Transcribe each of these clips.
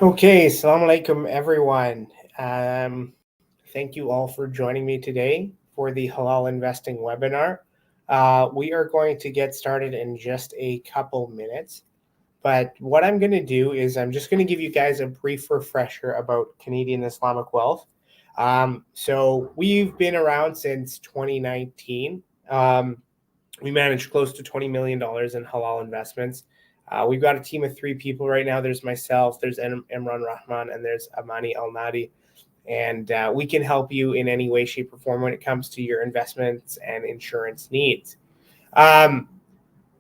Okay, assalamu alaikum, everyone. Um, Thank you all for joining me today for the Halal Investing webinar. We are going to get started in just a couple minutes. But what I'm going to do is I'm just going to give you guys a brief refresher about Canadian Islamic wealth. So we've been around since 2019. We manage close to $20 million in halal investments. We've got a team of 3 people right now. There's myself, there's Imran Rahman, and there's Amani Al Nadi. And we can help you in any way, shape, or form when it comes to your investments and insurance needs. Um,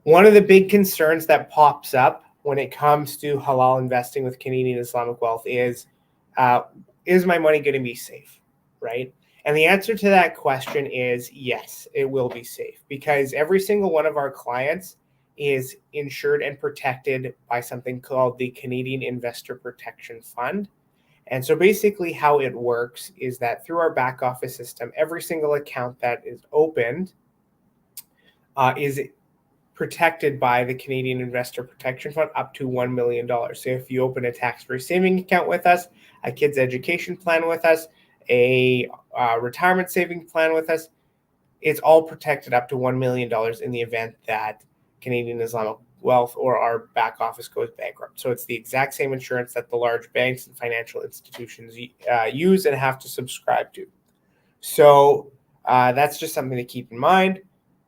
One of the big concerns that pops up when it comes to halal investing with Canadian Islamic wealth uh, is my money going to be safe, right? And the answer to that question is yes, it will be safe because every single one of our clients is insured and protected by something called the Canadian Investor Protection Fund. And so basically, how it works is that through our back office system, every single account that is opened is protected by the Canadian Investor Protection Fund up to $1 million. So if you open a tax-free saving account with us, a kid's education plan with us, a retirement saving plan with us, it's all protected up to $1 million in the event that Canadian Islamic Wealth or our back office goes bankrupt. So it's the exact same insurance that the large banks and financial institutions use and have to subscribe to. So that's just something to keep in mind,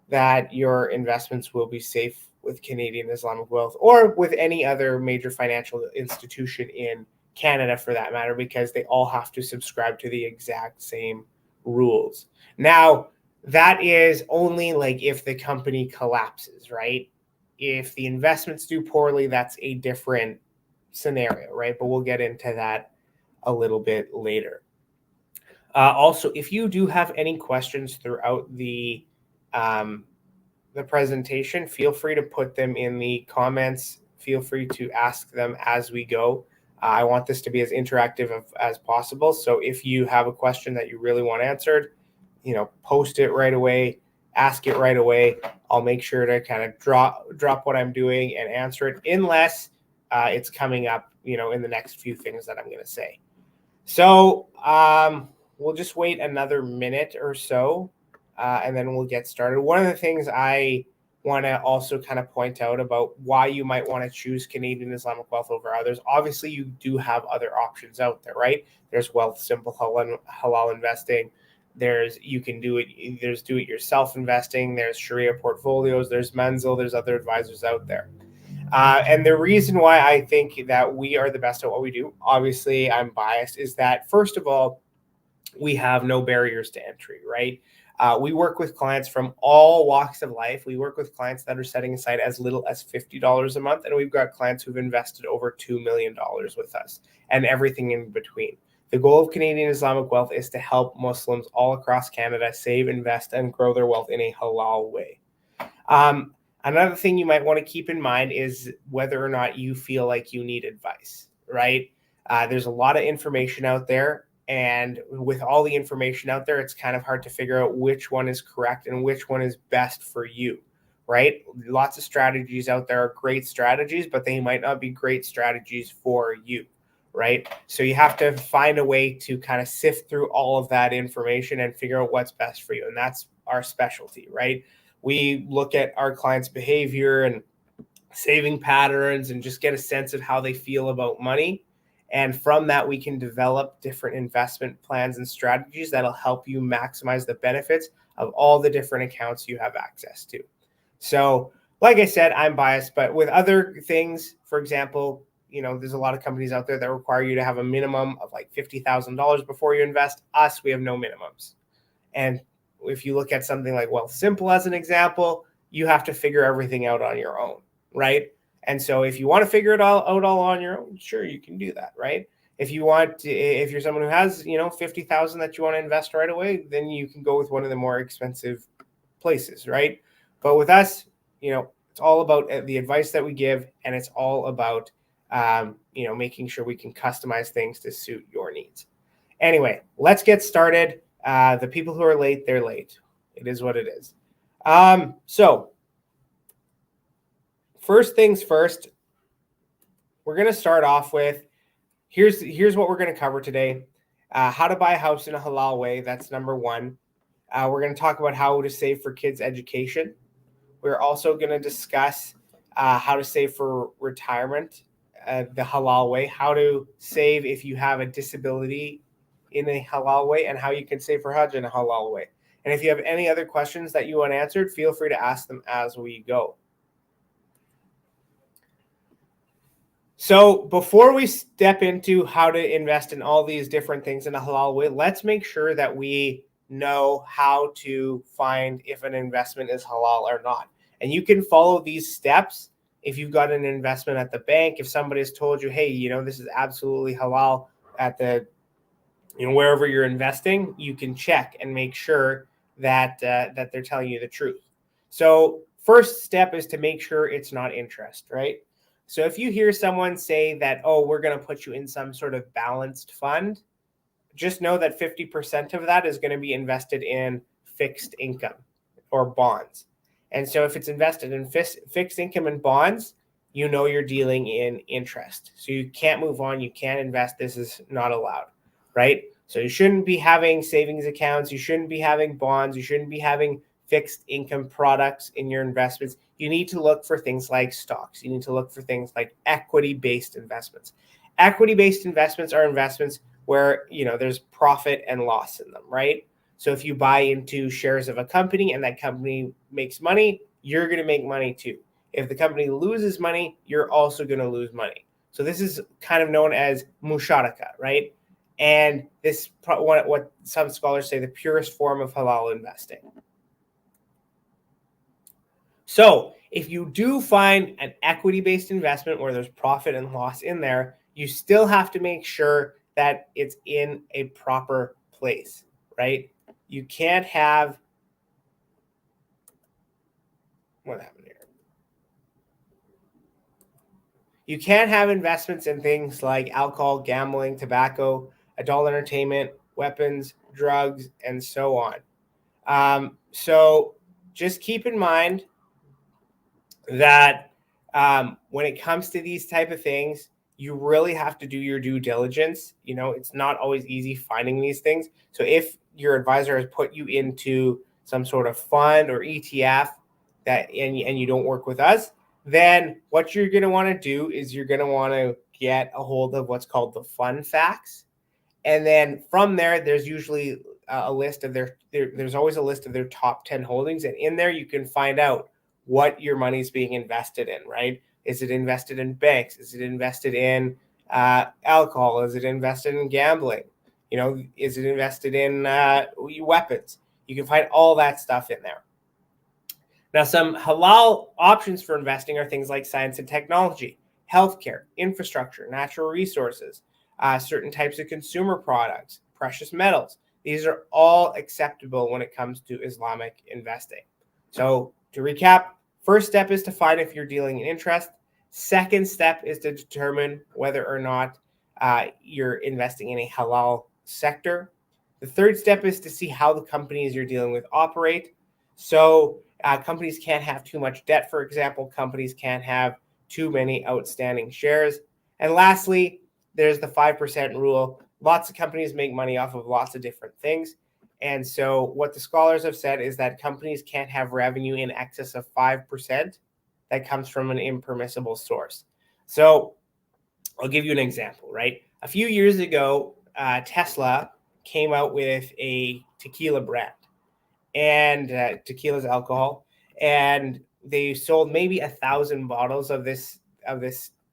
that your investments will be safe with Canadian Islamic Wealth or with any other major financial institution in Canada for that matter, because they all have to subscribe to the exact same rules. Now, that is only like if the company collapses, right? If the investments do poorly, that's a different scenario, right? But we'll get into that a little bit later. Also, if you do have any questions throughout the presentation, feel free to put them in the comments. Feel free to ask them as we go. I want this to be as interactive as possible. So if you have a question that you really want answered, post it right away, ask it right away. I'll make sure to kind of drop what I'm doing and answer it, unless it's coming up, in the next few things that I'm going to say. So we'll just wait another minute or so, and then we'll get started. One of the things I want to also kind of point out about why you might want to choose Canadian Islamic Wealth over others. Obviously, you do have other options out there, right? There's Wealth Simple halal investing. There's do-it-yourself investing. There's Sharia portfolios. There's Menzel. There's other advisors out there. And the reason why I think that we are the best at what we do, obviously I'm biased, is that first of all, we have no barriers to entry, right? We work with clients from all walks of life. We work with clients that are setting aside as little as $50 a month, and we've got clients who've invested over $2 million with us and everything in between. The goal of Canadian Islamic Wealth is to help Muslims all across Canada save, invest, and grow their wealth in a halal way. Another thing you might want to keep in mind is whether or not you feel like you need advice, right? There's a lot of information out there. And with all the information out there, it's kind of hard to figure out which one is correct and which one is best for you, right? Lots of strategies out there are great strategies, but they might not be great strategies for you, right? So you have to find a way to kind of sift through all of that information and figure out what's best for you. And that's our specialty, right? We look at our clients' behavior and saving patterns and just get a sense of how they feel about money. And from that, we can develop different investment plans and strategies that'll help you maximize the benefits of all the different accounts you have access to. So, like I said, I'm biased, but with other things, for example, there's a lot of companies out there that require you to have a minimum of like $50,000 before you invest. Us, we have no minimums. And if you look at something like Wealth Simple as an example, you have to figure everything out on your own, right? And so if you want to figure it all out all on your own, sure, you can do that, right? If you're someone who has, 50,000 that you want to invest right away, then you can go with one of the more expensive places, right? But with us, it's all about the advice that we give, and it's all about, making sure we can customize things to suit your needs. Anyway, let's get started. The people who are late, they're late. It is what it is. So first things first, we're going to start off with here's what we're going to cover today. How to buy a house in a halal way. That's number one. We're going to talk about how to save for kids' education. We're also going to discuss how to save for retirement the halal way, how to save if you have a disability in a halal way, and how you can save for hajj in a halal way. And if you have any other questions that you want answered, feel free to ask them as we go. So before we step into how to invest in all these different things in a halal way, let's make sure that we know how to find if an investment is halal or not. And you can follow these steps if you've got an investment at the bank. If somebody has told you, hey, this is absolutely halal at the, wherever you're investing, you can check and make sure that that they're telling you the truth. So first step is to make sure it's not interest, right? So if you hear someone say that, oh, we're going to put you in some sort of balanced fund, just know that 50% of that is going to be invested in fixed income or bonds. And so if it's invested in fixed income and bonds, you're dealing in interest. So you can't move on. You can't invest. This is not allowed, right? So you shouldn't be having savings accounts. You shouldn't be having bonds. You shouldn't be having fixed income products in your investments. You need to look for things like stocks. You need to look for things like equity-based investments. Equity-based investments are investments where there's profit and loss in them, right? So if you buy into shares of a company and that company makes money, you're going to make money too. If the company loses money, you're also going to lose money. So this is kind of known as musharaka, right? And this what some scholars say the purest form of halal investing. So if you do find an equity-based investment where there's profit and loss in there, you still have to make sure that it's in a proper place, right? You can't have, what happened here? You can't have investments in things like alcohol, gambling, tobacco, adult entertainment, weapons, drugs, and so on. So just keep in mind that when it comes to these type of things, you really have to do your due diligence. It's not always easy finding these things. So if your advisor has put you into some sort of fund or ETF and you don't work with us, then what you're going to want to do is you're going to want to get a hold of what's called the fund facts. And then from there, there's usually a list of there's always a list of their top 10 holdings. And in there, you can find out what your money is being invested in, right? Is it invested in banks? Is it invested in alcohol? Is it invested in gambling? Is it invested in weapons? You can find all that stuff in there. Now, some halal options for investing are things like science and technology, healthcare, infrastructure, natural resources, certain types of consumer products, precious metals. These are all acceptable when it comes to Islamic investing. So to recap, first step is to find if you're dealing in interest. Second step is to determine whether or not you're investing in a halal sector. The third step is to see how the companies you're dealing with operate. So companies can't have too much debt, for example. Companies can't have too many outstanding shares. And lastly, there's the 5% rule. Lots of companies make money off of lots of different things. And so what the scholars have said is that companies can't have revenue in excess of 5% that comes from an impermissible source. So I'll give you an example, right? A few years ago, Tesla came out with a tequila brand, and tequila is alcohol, and they sold maybe 1,000 bottles of this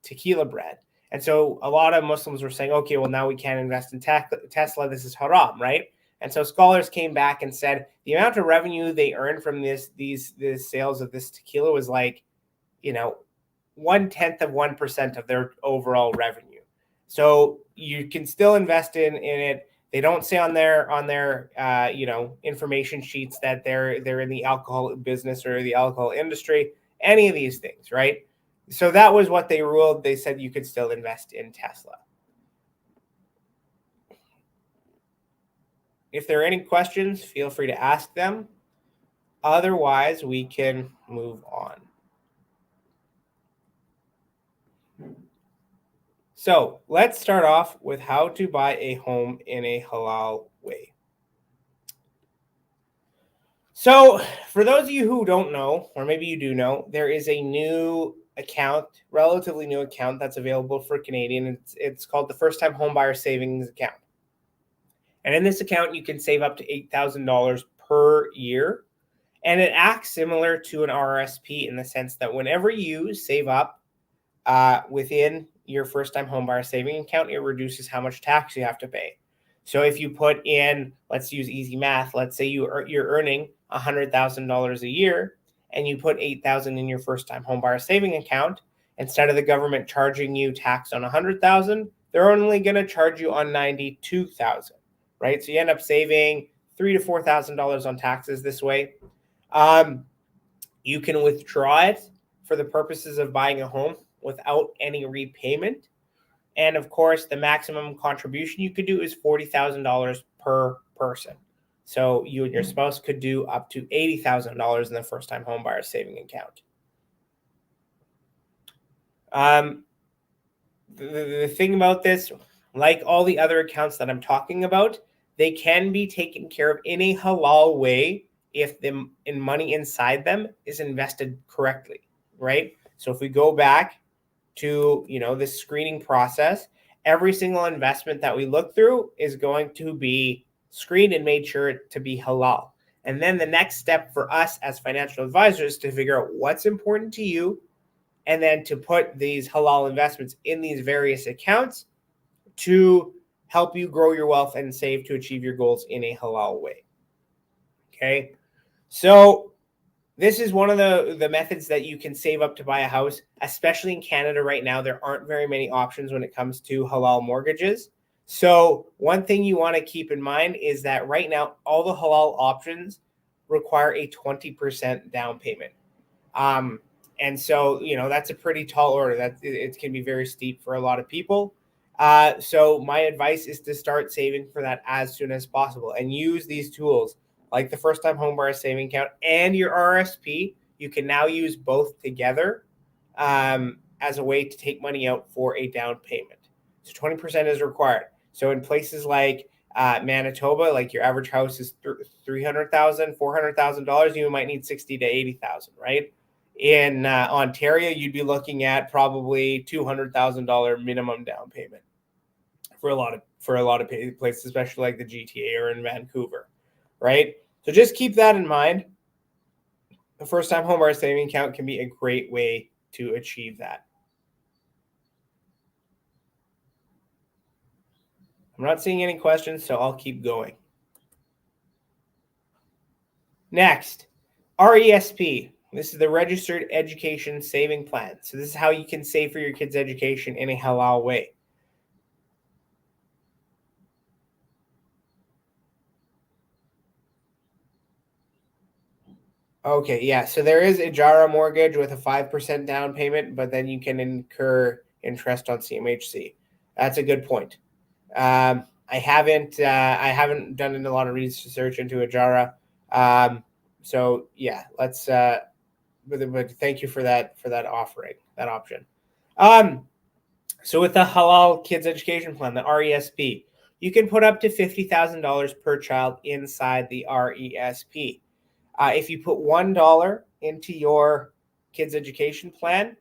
tequila brand. And so a lot of Muslims were saying, okay, well, now we can't invest in Tesla. This is haram, right? And so scholars came back and said the amount of revenue they earned from these sales of this tequila was like, 0.1% of their overall revenue. So you can still invest in it. They don't say on their information sheets that they're in the alcohol business or the alcohol industry, any of these things, right? So that was what they ruled. They said you could still invest in Tesla. If there are any questions, feel free to ask them. Otherwise, we can move on. So let's start off with how to buy a home in a halal way. So, for those of you who don't know, or maybe you do know, there is a new account, relatively new account that's available for Canadian. It's called the First Time Homebuyer Savings Account. And in this account, you can save up to $8,000 per year. And it acts similar to an RRSP in the sense that whenever you save up within your first time homebuyer saving account, it reduces how much tax you have to pay. So if you put in, let's use easy math, let's say you're earning $100,000 a year and you put $8,000 in your first time homebuyer saving account, instead of the government charging you tax on $100,000, they're only going to charge you on $92,000, right? So you end up saving $3,000 to $4,000 on taxes this way. You can withdraw it for the purposes of buying a home without any repayment. And of course, the maximum contribution you could do is $40,000 per person. So you and your spouse could do up to $80,000 in the first time homebuyer saving account. The thing about this, like all the other accounts that I'm talking about, they can be taken care of in a halal way if the money inside them is invested correctly, right? So if we go back to this screening process, every single investment that we look through is going to be screened and made sure to be halal. And then the next step for us as financial advisors is to figure out what's important to you, and then to put these halal investments in these various accounts to help you grow your wealth and save to achieve your goals in a halal way. Okay, so this is one of the methods that you can save up to buy a house, especially in Canada right now. There aren't very many options when it comes to halal mortgages. So one thing you want to keep in mind is that right now, all the halal options require a 20% down payment. And so, that's a pretty tall order. That it can be very steep for a lot of people. So my advice is to start saving for that as soon as possible and use these tools like the first time homebuyer saving account and your RSP. You can now use both together as a way to take money out for a down payment. So 20% is required. So in places like Manitoba, like your average house is $300,000, $400,000, you might need $60,000 to $80,000, right? In Ontario, you'd be looking at probably $200,000 minimum down payment for a lot of places, especially like the GTA or in Vancouver, right? So just keep that in mind. The first time homebuyer saving account can be a great way to achieve that. I'm not seeing any questions, so I'll keep going. Next, RESP. This is the Registered Education Saving Plan. So this is how you can save for your kids' education in a halal way. Okay, yeah. So there is a JARA mortgage with a 5% down payment, but then you can incur interest on CMHC. That's a good point. I haven't done a lot of research into a JARA. So yeah, let's. But thank you for that offering, that option. So with the Halal Kids Education Plan, the RESP, you can put up to $50,000 per child inside the RESP. If you put $1 into your kids' education plan,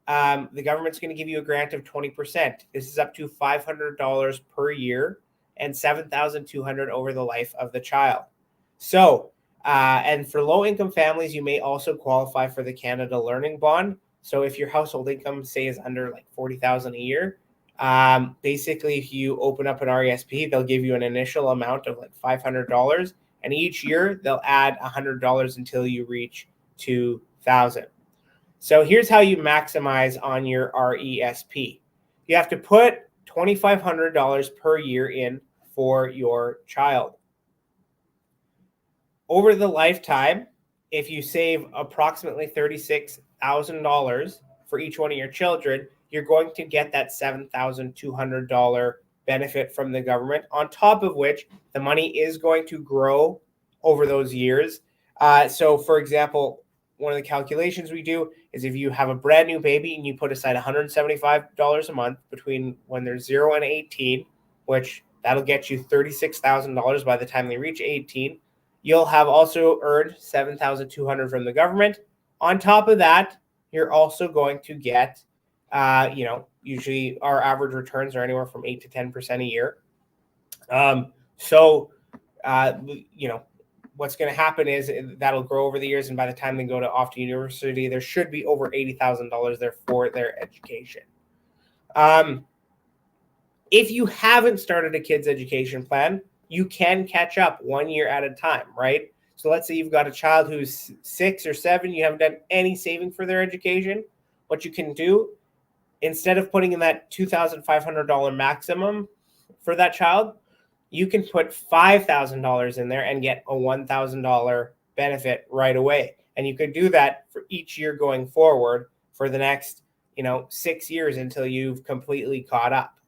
the government's going to give you a grant of 20%. This is up to $500 per year and $7,200 over the life of the child. So, and for low-income families, you may also qualify for the Canada Learning Bond. So if your household income, say, is under like $40,000 a year, basically, if you open up an RESP, they'll give you an initial amount of like $500. And each year they'll add $100 until you reach $2,000. So here's how you maximize on your RESP. You have to put $2,500 per year in for your child. Over the lifetime, if you save approximately $36,000 for each one of your children, you're going to get that $7,200 benefit from the government, on top of which the money is going to grow over those years. So, for example, one of the calculations we do is if you have a brand new baby and you put aside $175 a month between when they're 0 and 18, which that'll get you $36,000 by the time they reach 18, you'll have also earned $7,200 from the government. On top of that, you're also going to get, usually our average returns are anywhere from 8 to 10% a year. What's going to happen is that'll grow over the years, and by the time they go off to university, there should be over $80,000 there for their education. If you haven't started a kid's education plan, you can catch up 1 year at a time, right? So let's say you've got a child who's 6 or 7, you haven't done any saving for their education. What you can do, instead of putting in that $2,500 maximum for that child, you can put $5,000 in there and get a $1,000 benefit right away. And you could do that for each year going forward for the next, 6 years until you've completely caught up,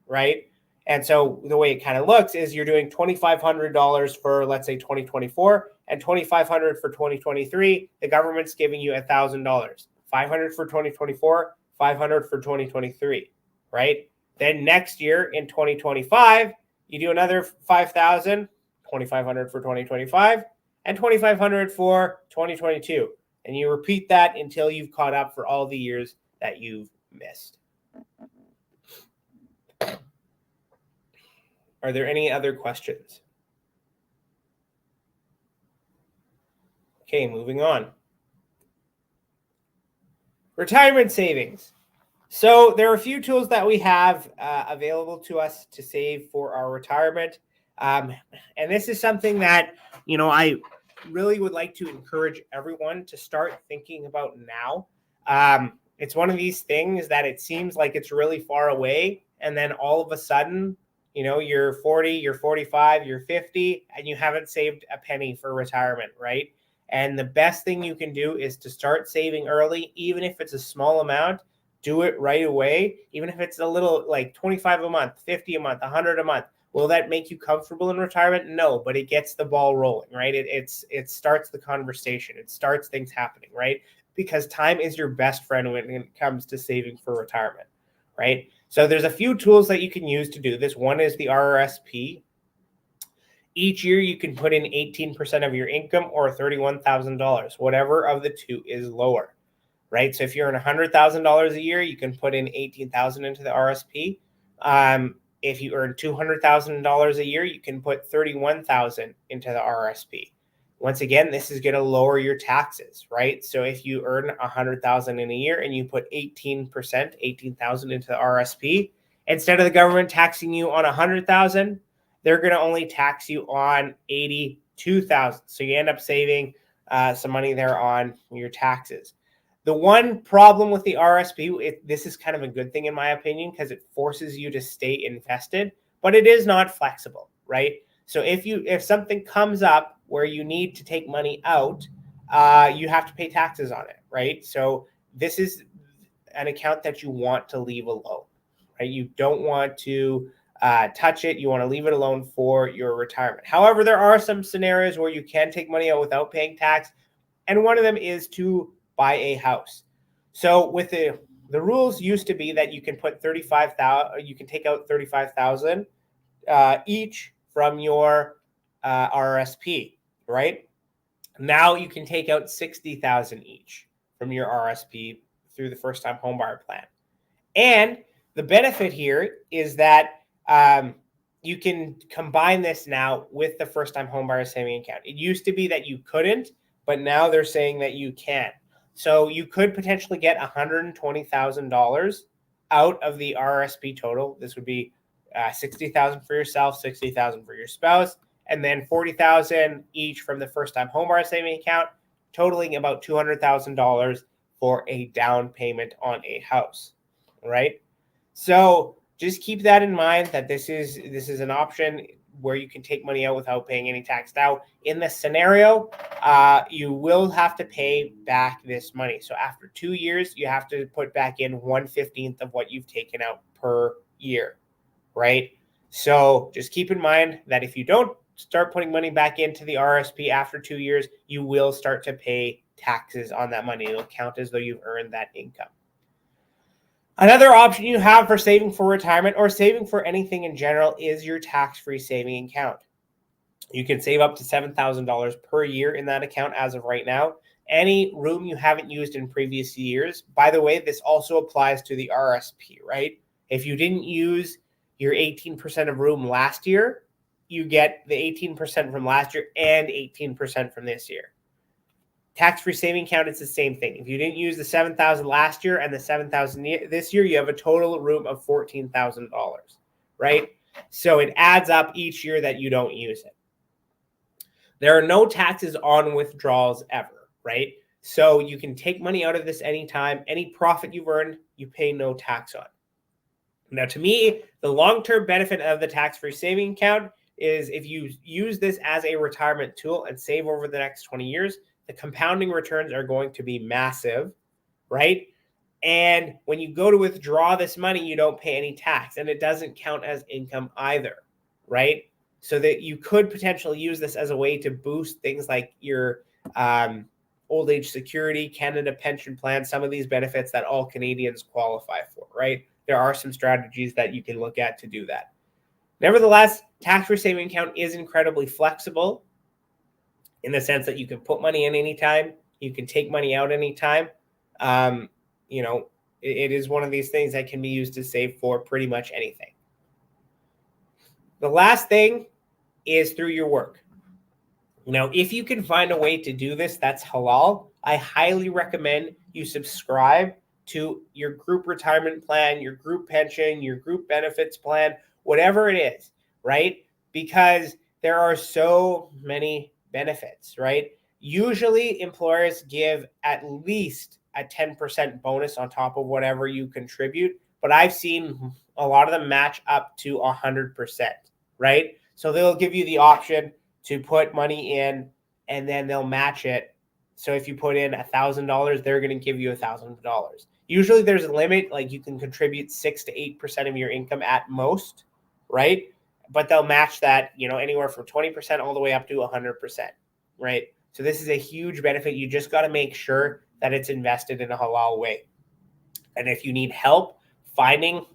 right? And so the way it kind of looks is you're doing $2,500 for, let's say, 2024 and $2,500 for 2023. The government's giving you $1,000, $500 for 2024, $500 for 2023, right? Then next year in 2025, you do another $5,000, $2,500 for 2025, and $2,500 for 2022. And you repeat that until you've caught up for all the years that you've missed. Are there any other questions? Okay, moving on. Retirement savings. So there are a few tools that we have available to us to save for our retirement. And this is something that, I really would like to encourage everyone to start thinking about now. It's one of these things that it seems like it's really far away. And then all of a sudden, you're 40, you're 45, you're 50, and you haven't saved a penny for retirement, right? And the best thing you can do is to start saving early, even if it's a small amount. Do it right away, even if it's a little, like 25 a month, 50 a month, 100 a month. Will that make you comfortable in retirement? No, but it gets the ball rolling, right? It starts the conversation. It starts things happening, right? Because time is your best friend when it comes to saving for retirement, right? So there's a few tools that you can use to do this. One is the RRSP. Each year you can put in 18% of your income or $31,000, whatever of the two is lower, right? So if you're in $100,000 a year, you can put in $18,000 into the RSP. If you earn $200,000 a year, you can put $31,000 into the RSP. Once again, this is going to lower your taxes, right? So if you earn $100,000 in a year and you put 18%, $18,000 into the RSP, instead of the government taxing you on $100,000, they're going to only tax you on $82,000. So you end up saving some money there on your taxes. The one problem with the RSP, this is kind of a good thing in my opinion, because it forces you to stay invested, but it is not flexible, right? So if something comes up where you need to take money out, you have to pay taxes on it, right? So this is an account that you want to leave alone, right? You don't want to touch it. You want to leave it alone for your retirement. However, there are some scenarios where you can take money out without paying tax, and one of them is to buy a house. So with the rules used to be that you can put you can take out $35,000 each from your RSP, right? Now you can take out $60,000 each from your RSP through the first-time homebuyer plan. And the benefit here is that you can combine this now with the first-time homebuyer saving account. It used to be that you couldn't, but now they're saying that you can. So you could potentially get $120,000 out of the RSP total. This would be $60,000 for yourself, $60,000 for your spouse, and then $40,000 each from the first-time homebuyer saving account, totaling about $200,000 for a down payment on a house. Right? So just keep that in mind, that this is an option where you can take money out without paying any tax. Now, in this scenario, you will have to pay back this money. So after 2 years, you have to put back in 1/15 of what you've taken out per year, right? So just keep in mind that if you don't start putting money back into the RSP after 2 years, you will start to pay taxes on that money. It'll count as though you've earned that income. Another option you have for saving for retirement or saving for anything in general is your tax-free saving account. You can save up to $7,000 per year in that account as of right now. Any room you haven't used in previous years, by the way, this also applies to the RSP, right? If you didn't use your 18% of room last year, you get the 18% from last year and 18% from this year. Tax-free saving account, it's the same thing. If you didn't use the $7,000 last year and the $7,000 this year, you have a total room of $14,000, right? So it adds up each year that you don't use it. There are no taxes on withdrawals ever, right? So you can take money out of this anytime. Any profit you've earned, you pay no tax on. Now, to me, the long-term benefit of the tax-free saving account is if you use this as a retirement tool and save over the next 20 years, the compounding returns are going to be massive, right? And when you go to withdraw this money, you don't pay any tax, and it doesn't count as income either, right? So that you could potentially use this as a way to boost things like your old age security, Canada pension plan, some of these benefits that all Canadians qualify for, right? There are some strategies that you can look at to do that. Nevertheless, tax-free saving account is incredibly flexible in the sense that you can put money in anytime, you can take money out anytime. It is one of these things that can be used to save for pretty much anything. The last thing is through your work. Now, if you can find a way to do this that's halal, I highly recommend you subscribe to your group retirement plan, your group pension, your group benefits plan, whatever it is, right? Because there are so many benefits, right? Usually employers give at least a 10% bonus on top of whatever you contribute, but I've seen a lot of them match up to 100%, right? So they'll give you the option to put money in and then they'll match it. So if you put in $1,000, they're going to give you $1,000. Usually there's a limit, like you can contribute 6 to 8% of your income at most, right? But they'll match that, anywhere from 20% all the way up to 100%, right? So this is a huge benefit. You just got to make sure that it's invested in a halal way. And if you need help finding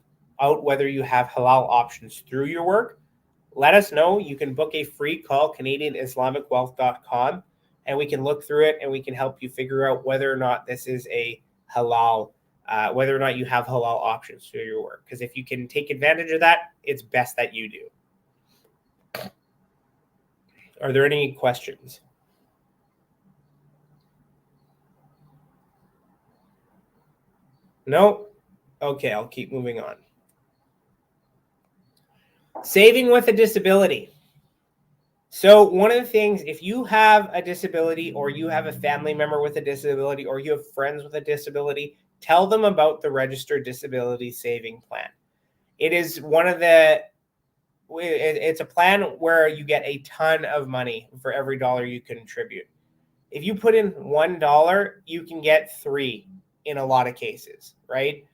out whether you have halal options through your work, let us know. You can book a free call, CanadianIslamicWealth.com, and we can look through it and we can help you figure out whether or not this is a halal, whether or not you have halal options through your work. Because if you can take advantage of that, it's best that you do. Are there any questions? No? Okay, I'll keep moving on. Saving with a disability. So one of the things, if you have a disability or you have a family member with a disability or you have friends with a disability, tell them about the Registered Disability Saving Plan. It is it's a plan where you get a ton of money for every dollar you contribute. If you put in $1, you can get 3 in a lot of cases, right?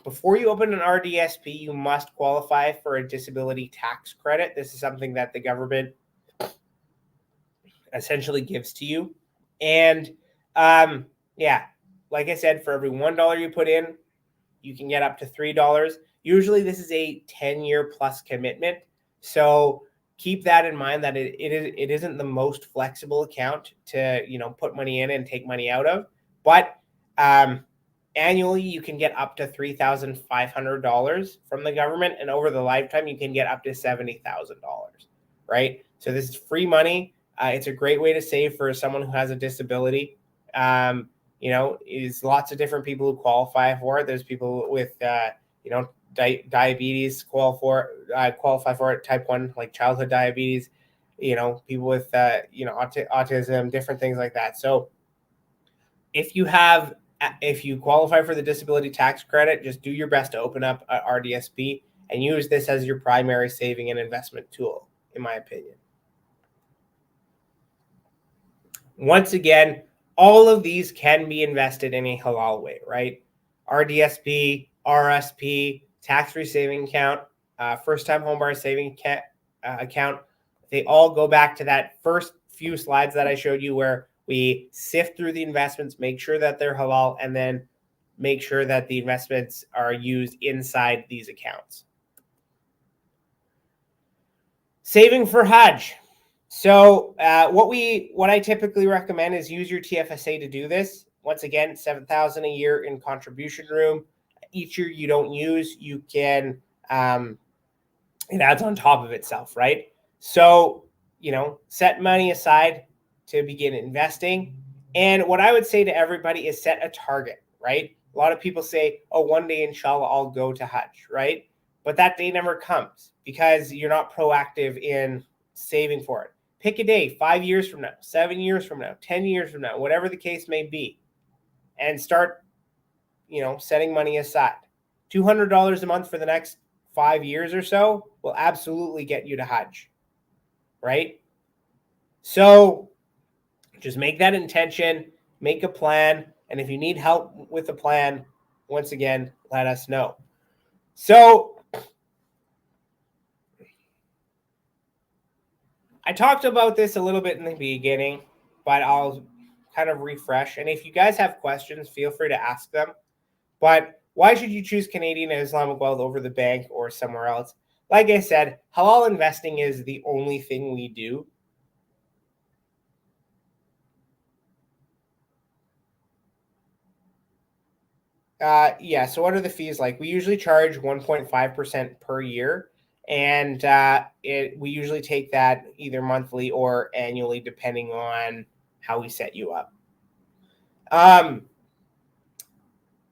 Before you open an RDSP, you must qualify for a disability tax credit. This is something that the government essentially gives to you. And like I said, for every $1 you put in, you can get up to $3. Usually this is a 10-year plus commitment. So keep that in mind that it isn't the most flexible account to, put money in and take money out of. But annually, you can get up to $3,500 from the government. And over the lifetime, you can get up to $70,000, right? So this is free money. It's a great way to save for someone who has a disability. Is lots of different people who qualify for it. There's people with, diabetes qualify for it, type 1, like childhood diabetes, people with, autism, different things like that. So if you qualify for the disability tax credit, just do your best to open up a RDSP and use this as your primary saving and investment tool, in my opinion. Once again, all of these can be invested in a halal way, right? RDSP, RSP, tax-free saving account, first-time homebuyer saving account, They all go back to that first few slides that I showed you where we sift through the investments, make sure that they're halal, and then make sure that the investments are used inside these accounts. Saving for Hajj. So what I typically recommend is use your TFSA to do this. Once again, $7,000 a year in contribution room. Each year you don't use, you can it adds on top of itself, right? So, set money aside to begin investing. And what I would say to everybody is set a target, right? A lot of people say, oh, one day, inshallah, I'll go to Hajj, right? But that day never comes because you're not proactive in saving for it. Pick a day, 5 years from now, 7 years from now, 10 years from now, whatever the case may be, and start, setting money aside. $200 a month for the next 5 years or so will absolutely get you to Hajj, right? So just make that intention, make a plan, and if you need help with the plan, once again, let us know. So I talked about this a little bit in the beginning, but I'll kind of refresh. And if you guys have questions, feel free to ask them. But why should you choose Canadian and Islamic wealth over the bank or somewhere else? Like I said, halal investing is the only thing we do. So what are the fees like? We usually charge 1.5% per year, and we usually take that either monthly or annually, depending on how we set you up.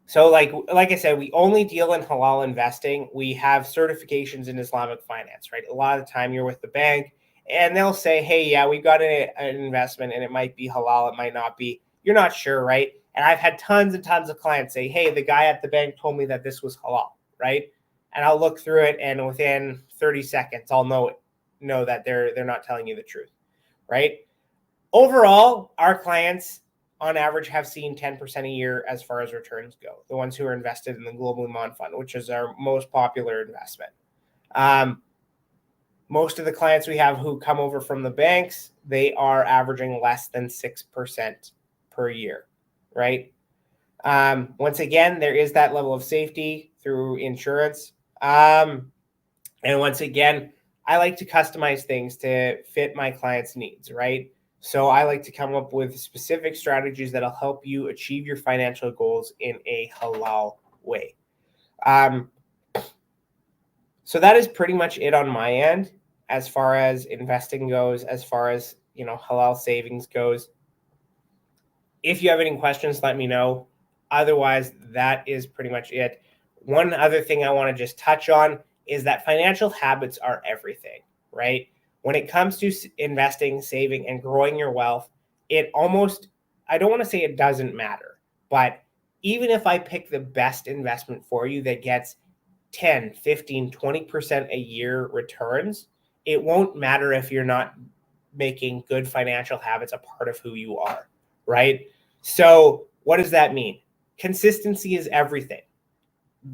So like I said, we only deal in halal investing. We have certifications in Islamic finance, right? A lot of the time you're with the bank and they'll say, hey, yeah, we've got an investment and it might be halal, it might not be. You're not sure, right? And I've had tons and tons of clients say, hey, the guy at the bank told me that this was halal, right? And I'll look through it and within 30 seconds, I'll know that they're not telling you the truth, right? Overall, our clients on average have seen 10% a year as far as returns go. The ones who are invested in the Global Iman Fund, which is our most popular investment. Most of the clients we have who come over from the banks, they are averaging less than 6% per year, right? Once again, there is that level of safety through insurance. And once again, I like to customize things to fit my clients' needs, right? So I like to come up with specific strategies that'll help you achieve your financial goals in a halal way. So that is pretty much it on my end as far as investing goes, as far as, halal savings goes. If you have any questions, let me know. Otherwise, that is pretty much it. One other thing I want to just touch on is that financial habits are everything, right? When it comes to investing, saving, and growing your wealth, I don't want to say it doesn't matter, but even if I pick the best investment for you that gets 10, 15, 20% a year returns, it won't matter if you're not making good financial habits a part of who you are, right? So what does that mean? Consistency is everything.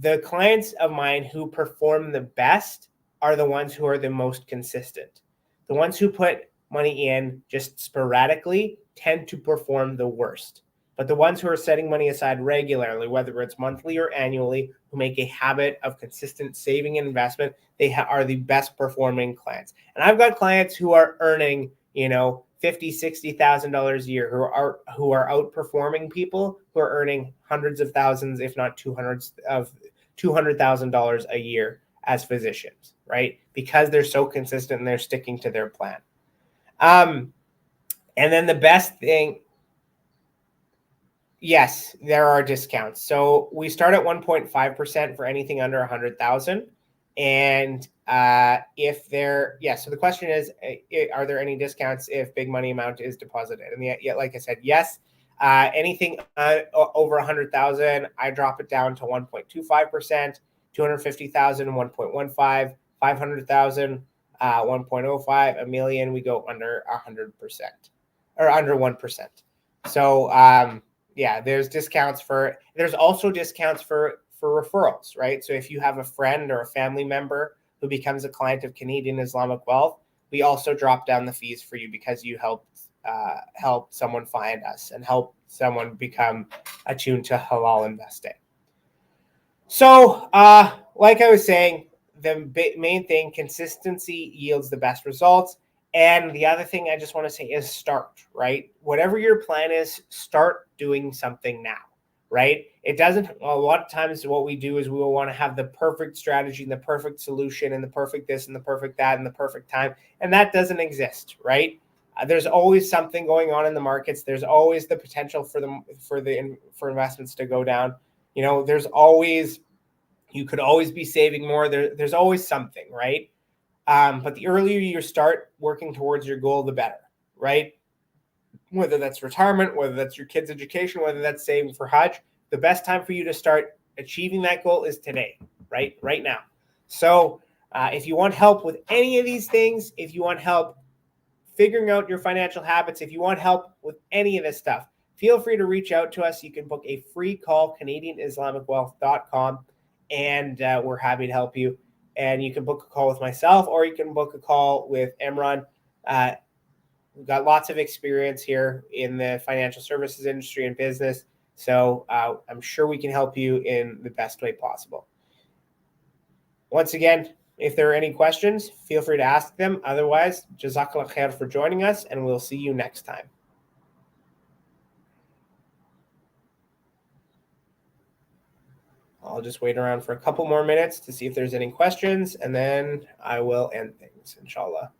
The clients of mine who perform the best are the ones who are the most consistent. The ones who put money in just sporadically tend to perform the worst. But the ones who are setting money aside regularly, whether it's monthly or annually, who make a habit of consistent saving and investment, they are the best performing clients. And I've got clients who are earning, $50,000, $60,000 a year, who are outperforming people who are earning hundreds of thousands, if not $200,000 a year as physicians, right? Because they're so consistent and they're sticking to their plan. And then the best thing, yes, there are discounts. So we start at 1.5% for anything under 100,000. And so the question is, are there any discounts if big money amount is deposited? And like I said, yes. Anything over 100,000, I drop it down to 1.25%, 250,000, 1.15, 500,000, 1.05, a million, we go under 100% or under 1%. So, there's also discounts for referrals, right? So if you have a friend or a family member who becomes a client of Canadian Islamic Wealth, we also drop down the fees for you because you help someone find us and help someone become attuned to halal investing. So, like I was saying, the main thing, consistency yields the best results. And the other thing I just want to say is start, right? Whatever your plan is, start doing something now, right? It doesn't, a lot of times what we do is we will want to have the perfect strategy and the perfect solution and the perfect this and the perfect that and the perfect time. And that doesn't exist, right? There's always something going on in the markets. There's always the potential for investments to go down. You could always be saving more. There's always something, right? But the earlier you start working towards your goal, the better, right? Whether that's retirement, whether that's your kids' education, whether that's saving for Hajj, the best time for you to start achieving that goal is today, right now. So if you want help with any of these things, if you want help figuring out your financial habits, if you want help with any of this stuff, feel free to reach out to us. You can book a free call, CanadianIslamicWealth.com, and we're happy to help you. And you can book a call with myself, or you can book a call with Emran. We've got lots of experience here in the financial services industry and business, so I'm sure we can help you in the best way possible. Once again, if there are any questions, feel free to ask them. Otherwise, Jazakallah khair for joining us, and we'll see you next time. I'll just wait around for a couple more minutes to see if there's any questions, and then I will end things, inshallah.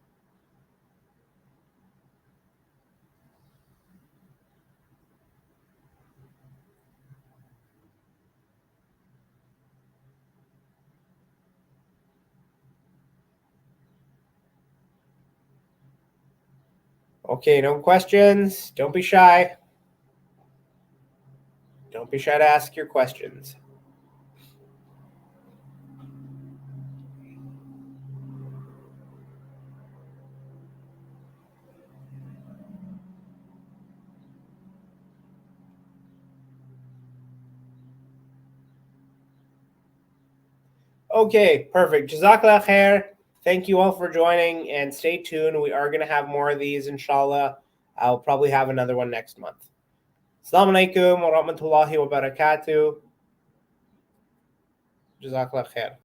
Okay, no questions. Don't be shy. Don't be shy to ask your questions. Okay, perfect. Jazakallah khair. Thank you all for joining, and stay tuned. We are going to have more of these, inshallah. I'll probably have another one next month. Assalamu alaikum wa rahmatullahi wa barakatuh. Jazakallah khair.